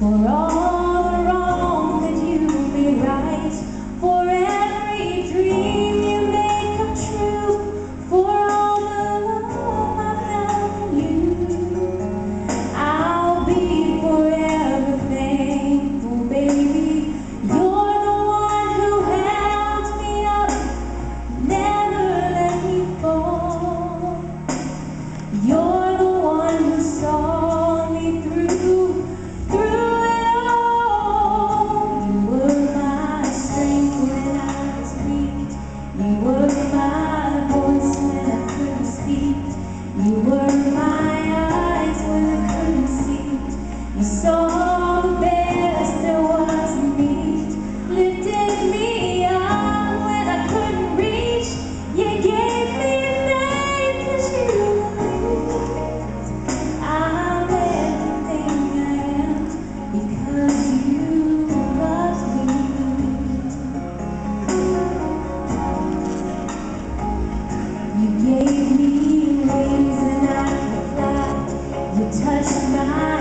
For all the wrong that you made right, for every dream you made come true, for all the love I've known you, I'll be forever thankful, baby. You're the one who held me up, never let me fall. You're the one who saw me through it all. You were my strength when I was weak. You were my voice when I couldn't speak. You were my eyes when I couldn't see. You saw the best there was in me, lifted me up when I couldn't reach. You gave me faith 'cause you believed. I'm everything I am because you loved me. You gave me wings and I could fly. You touched my